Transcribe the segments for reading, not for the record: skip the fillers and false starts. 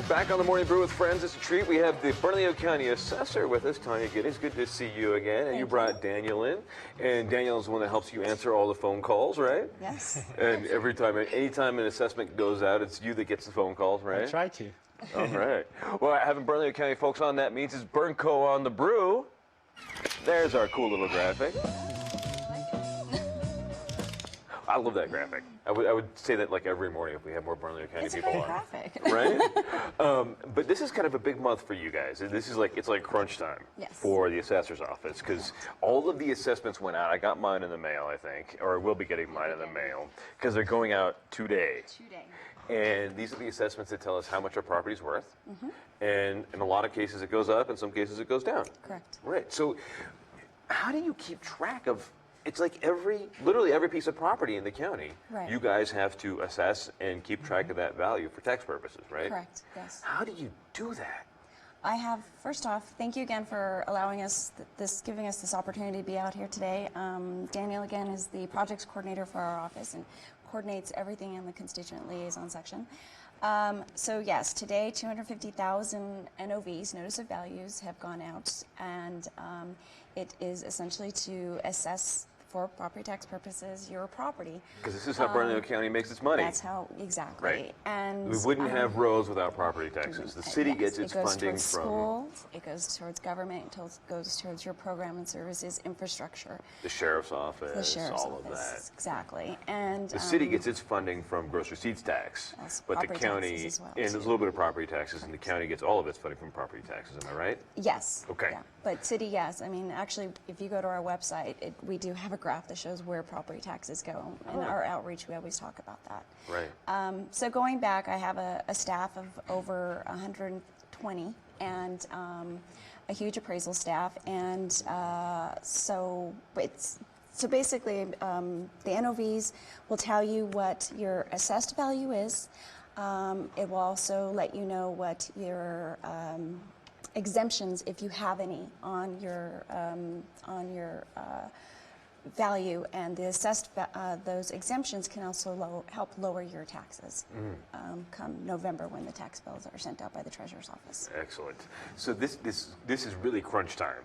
Back on the Morning Brew with Friends. It's a treat. We have the Bernalillo County Assessor with us, Tanya Giddings. Good to see you again. And you brought Daniel in. And Daniel is the one that helps you answer all the phone calls, right? Yes. And anytime an assessment goes out, it's you that gets the phone calls, right? I try to. All right. Well, having Bernalillo County folks on, that means it's Bernco on the Brew. There's our cool little graphic. I love that graphic. I would say that like every morning if we have more Bernalillo County people on. It's a great graphic. Right? But this is kind of a big month for you guys. This is it's like crunch time for the assessor's office because all of the assessments went out. I got mine in the mail, I think, or will be getting mine in the mail because they're going out today. And these are the assessments that tell us how much our property's worth. And in a lot of cases it goes up, in some cases it goes down. Correct. Right. So how do you keep track of? It's like literally every piece of property in the county, you guys have to assess and keep track of that value for tax purposes, right? Correct, yes. How do you do that? First off, thank you again for allowing us, giving us this opportunity to be out here today. Daniel, again, is the projects coordinator for our office and coordinates everything in the constituent liaison section. So yes, today 250,000 NOVs, notice of values, have gone out, and it is essentially to assess for property tax purposes your property. Because this is how Bernalillo County makes its money. That's how, exactly. Right. And we wouldn't have roads without property taxes. The city gets its funding from schools, it goes towards government, it goes towards your program and services, infrastructure. The sheriff's office, all of that. Exactly. And the city gets its funding from gross receipts tax, but the county, and there's a little bit of property taxes, and the county gets all of its funding from property taxes. Am I right? Yes. Okay. Yeah. But city, yes. I mean, actually, if you go to our website, we do have a graph that shows where property taxes go. In our outreach, we always talk about that. Right. So going back, I have a staff of over 120 and a huge appraisal staff. And so basically, the NOVs will tell you what your assessed value is. It will also let you know what your exemptions, if you have any, on your value, and the assessed those exemptions can also help lower your taxes come November when the tax bills are sent out by the Treasurer's Office. Excellent. So this is really crunch time,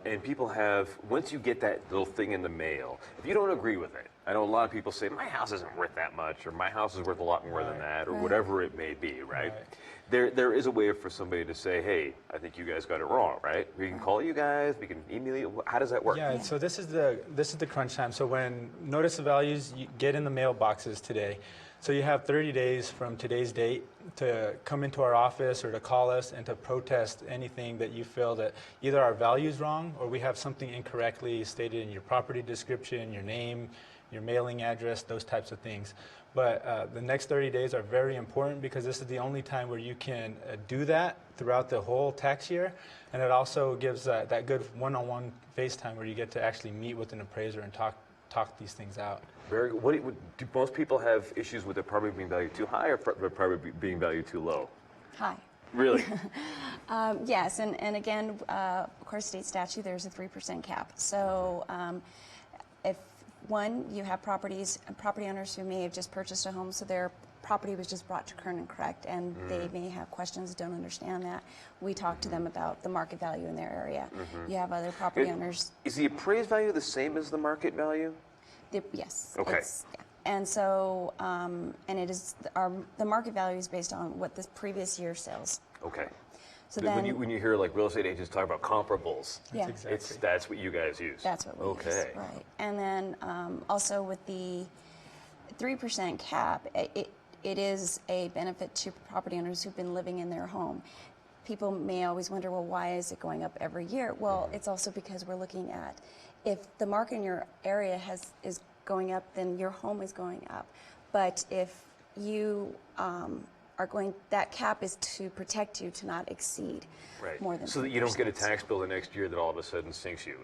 and people have, once you get that little thing in the mail, if you don't agree with it, I know a lot of people say my house isn't worth that much, or my house is worth a lot more than that, or whatever it may be, right? There is a way for somebody to say, hey, I think you guys got it wrong, right? We can call you guys, we can email you. How does that work? Yeah, so this is the crunch time. So when notice of values, you get in the mailboxes today. So you have 30 days from today's date to come into our office or to call us and to protest anything that you feel that either our value is wrong or we have something incorrectly stated in your property description, your name, your mailing address, those types of things. But the next 30 days are very important because this is the only time where you can do that throughout the whole tax year. And it also gives that good one-on-one FaceTime where you get to actually meet with an appraiser and talk these things out. Very good. Do most people have issues with their property being valued too high or their property being valued too low? High. Really? Yes, and again, of course, state statute, there's a 3% cap. So if you have property owners who may have just purchased a home, so their property was just brought to current and correct, and they may have questions, don't understand that. We talk to them about the market value in their area. You have other property owners. Is the appraised value the same as the market value? Yes. Okay. And so, and it is the market value is based on what the previous year sells. Okay. So when you hear like real estate agents talk about comparables, that's what you guys use. That's what we use, right? And then also with the 3% cap, it is a benefit to property owners who've been living in their home. People may always wonder, well, why is it going up every year? Well, it's also because we're looking at if the market in your area is going up, then your home is going up. But if you that cap is to protect you to not exceed more than 3%. So that you don't get a tax bill the next year that all of a sudden sinks you.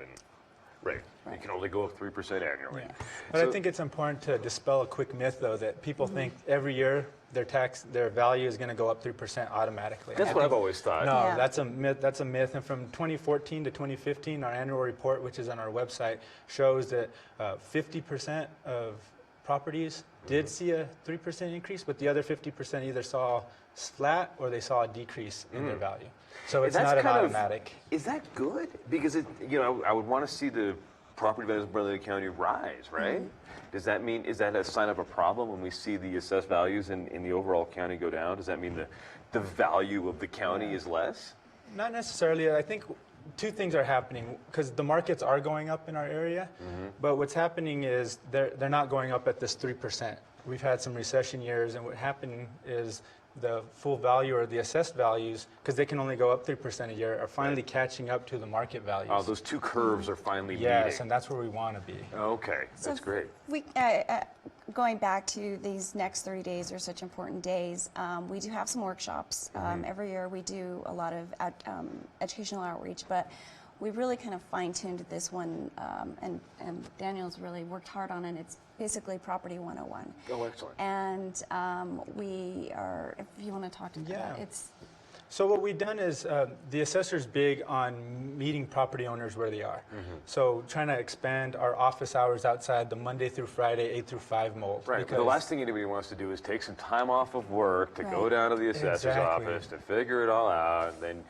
You can only go up 3% annually. Yeah. But I think it's important to dispel a quick myth, though, that people think every year their value is going to go up 3% automatically. That's what I've always thought. No, that's a myth. That's a myth. And from 2014 to 2015, our annual report, which is on our website, shows that 50% of properties did see a 3% increase, but the other 50% either saw flat or they saw a decrease in their value. So it's That's not an kind of- automatic. Is that good? Because I would want to see the property values in Bernalillo County rise, right? Does that mean, is that a sign of a problem when we see the assessed values in the overall county go down? Does that mean the value of the county is less? Not necessarily. I think two things are happening because the markets are going up in our area, but what's happening is they're not going up at this 3%. We've had some recession years, and what happened is the full value or the assessed values, because they can only go up 3% a year, are finally catching up to the market values. Oh, those two curves are finally Yes, meeting. and that's where we want to be. Okay, that's great. We, going back to these next 30 days are such important days, we do have some workshops. Every year we do a lot of educational outreach, but we really kind of fine-tuned this one, and Daniel's really worked hard on it. It's basically Property 101. Oh, excellent. And we are, if you want to talk to that, it's... So what we've done is the assessor's big on meeting property owners where they are. So trying to expand our office hours outside the Monday through Friday, 8 through 5 mold. Right, but the last thing anybody wants to do is take some time off of work to go down to the assessor's Exactly. office to figure it all out, and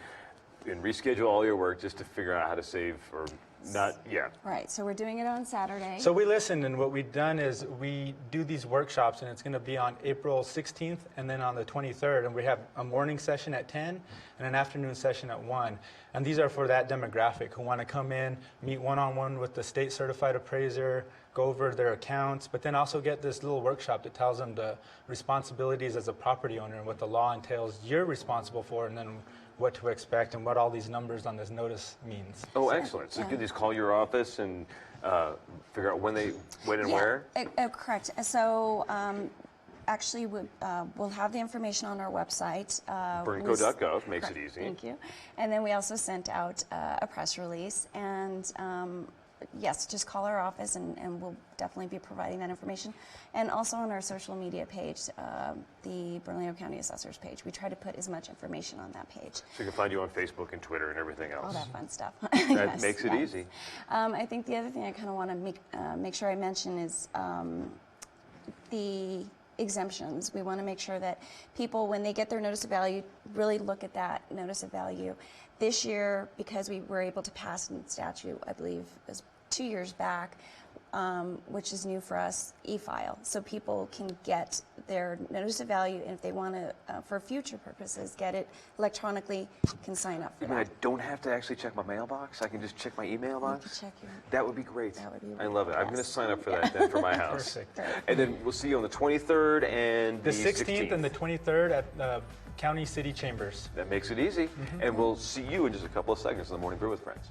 reschedule all your work just to figure out how to save or not, Right, so we're doing it on Saturday. So we listened, and what we've done is we do these workshops, and it's going to be on April 16th and then on the 23rd, and we have a morning session at 10 and an afternoon session at 1. And these are for that demographic who want to come in, meet one-on-one with the state certified appraiser, go over their accounts, but then also get this little workshop that tells them the responsibilities as a property owner and what the law entails you're responsible for, and then what to expect and what all these numbers on this notice means. Oh, excellent. So you can just call your office and figure out when and where? Correct. So actually, we'll have the information on our website. Bernco.gov makes it easy. Thank you. And then we also sent out a press release. And yes, just call our office, and we'll definitely be providing that information. And also on our social media page, the Bernalillo County Assessor's page. We try to put as much information on that page. So you can find you on Facebook and Twitter and everything else. All that fun stuff. That makes it easy. I think the other thing I kind of want to make sure I mention is the exemptions. We want to make sure that people, when they get their notice of value, really look at that notice of value. This year, because we were able to pass in statute, I believe it was 2 years back, which is new for us, e-file. So people can get their notice of value, and if they want to, for future purposes, get it electronically, can sign up for I mean, I that. don't have to actually check my mailbox? I can just check my email You box? can check your... That would be great. That would be I love it. I'm going to yes. sign up for that then for my house. Perfect. And then we'll see you on the 23rd and The 16th and the 23rd at County City Chambers. That makes it easy. And we'll see you in just a couple of seconds on the Morning Brew with Friends.